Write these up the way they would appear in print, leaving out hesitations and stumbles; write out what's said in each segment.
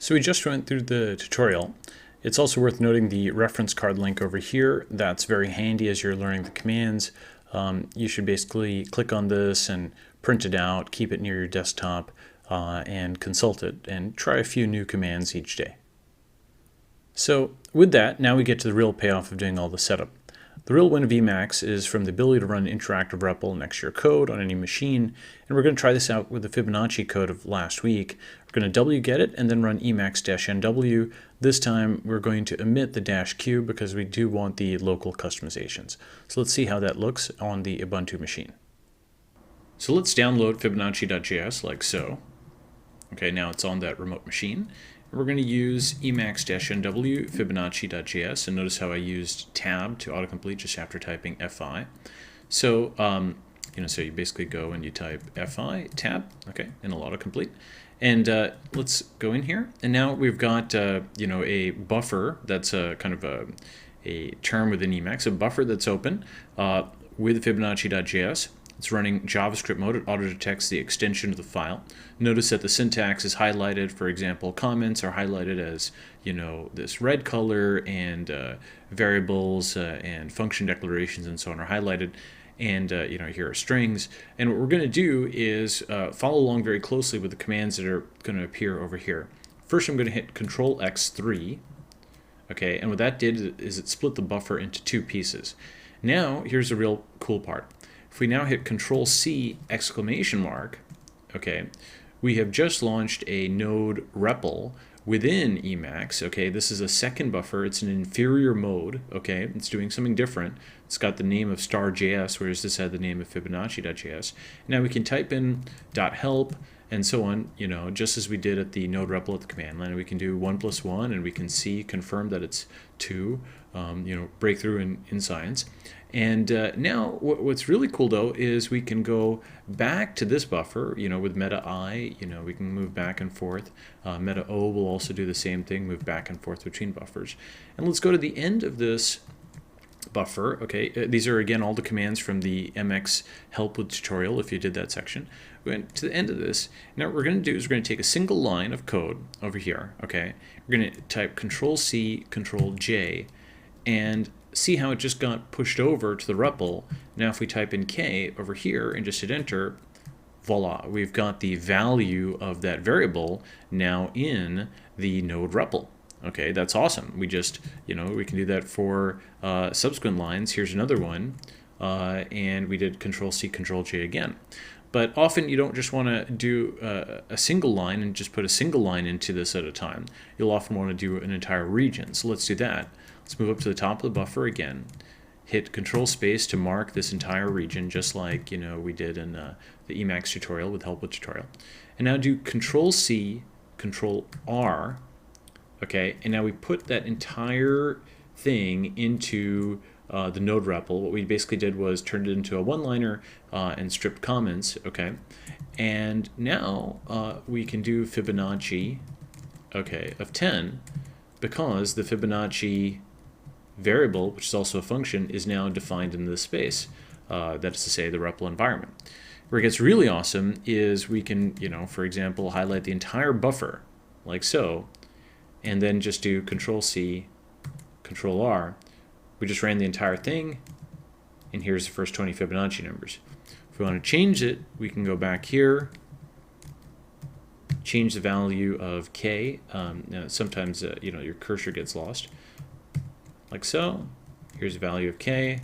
So we just went through the tutorial. It's also worth noting the reference card link over here. That's very handy as you're learning the commands. You should basically click on this and print it out, keep it near your desktop, and consult it, and try a few new commands each day. So with that, now we get to the real payoff of doing all the setup. The real win of Emacs is from the ability to run interactive REPL next to your code on any machine, and we're going to try this out with the Fibonacci code of last week. We're going to wget it and then run Emacs-NW. This time we're going to omit the -q because we do want the local customizations. So let's see how that looks on the Ubuntu machine. So let's download Fibonacci.js like so. Okay, now it's on that remote machine. We're going to use Emacs-NW Fibonacci.js, and notice how I used tab to autocomplete just after typing fi. So, so you basically go and you type fi, tab, okay, and it'll autocomplete. And let's go in here, and now we've got, a buffer that's kind of a term within Emacs, a buffer that's open with Fibonacci.js. It's running JavaScript mode. It auto-detects the extension of the file. Notice that the syntax is highlighted. For example, comments are highlighted as, this red color, and variables and function declarations and so on are highlighted. And, here are strings. And what we're going to do is follow along very closely with the commands that are going to appear over here. First, I'm going to hit Control X3. Okay, and what that did is it split the buffer into two pieces. Now, here's the real cool part. If we now hit Control-C exclamation mark, okay, we have just launched a node REPL within Emacs. Okay, this is a second buffer. It's an inferior mode. Okay, it's doing something different. It's got the name of star.js, whereas this had the name of Fibonacci.js. Now we can type in .help and so on, just as we did at the node REPL at the command line. We can do 1 + 1, and we can confirm that it's 2. Breakthrough in science. And now what's really cool though is we can go back to this buffer, with meta I, we can move back and forth. Meta O will also do the same thing, move back and forth between buffers. And let's go to the end of this buffer. Okay, these are again all the commands from the Emacs help with tutorial if you did that section. We went to the end of this. Now what we're going to do is we're going to take a single line of code over here. Okay, we're going to type Control-C, Control-J, and see how it just got pushed over to the REPL. Now if we type in K over here and just hit enter, voila, we've got the value of that variable now in the node REPL. Okay, that's awesome. We just, we can do that for subsequent lines. Here's another one, and we did Control-C, Control-J again. But often you don't just want to do a single line and just put a single line into this at a time. You'll often want to do an entire region. So let's do that. Let's move up to the top of the buffer again. Hit Control Space to mark this entire region, just like we did in the Emacs tutorial with help with tutorial. And now do Control-C, Control-R. Okay, and now we put that entire thing into the node REPL. What we basically did was turned it into a one-liner and stripped comments. Okay, and now we can do Fibonacci, okay, of 10, because the Fibonacci variable, which is also a function, is now defined in this space. That is to say, the REPL environment. Where it gets really awesome is we can, for example, highlight the entire buffer like so, and then just do Control-C, Control-R. We just ran the entire thing, and here's the first 20 Fibonacci numbers. If we want to change it, we can go back here, change the value of K. Now sometimes your cursor gets lost, like so. Here's the value of K,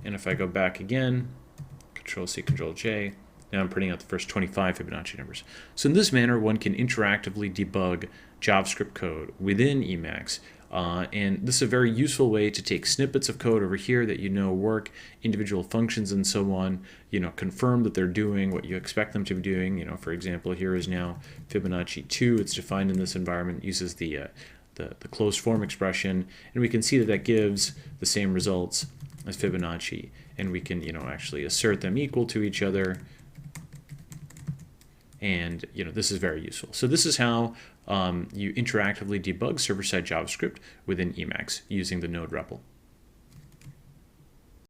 and if I go back again, Control-C, Control-J, now I'm printing out the first 25 Fibonacci numbers. So in this manner, one can interactively debug JavaScript code within Emacs. And this is a very useful way to take snippets of code over here that work, individual functions and so on, confirm that they're doing what you expect them to be doing. For example, here is now Fibonacci 2. It's defined in this environment, uses the closed form expression, and we can see that that gives the same results as Fibonacci, and we can actually assert them equal to each other. And this is very useful. So this is how you interactively debug server-side JavaScript within Emacs using the node REPL.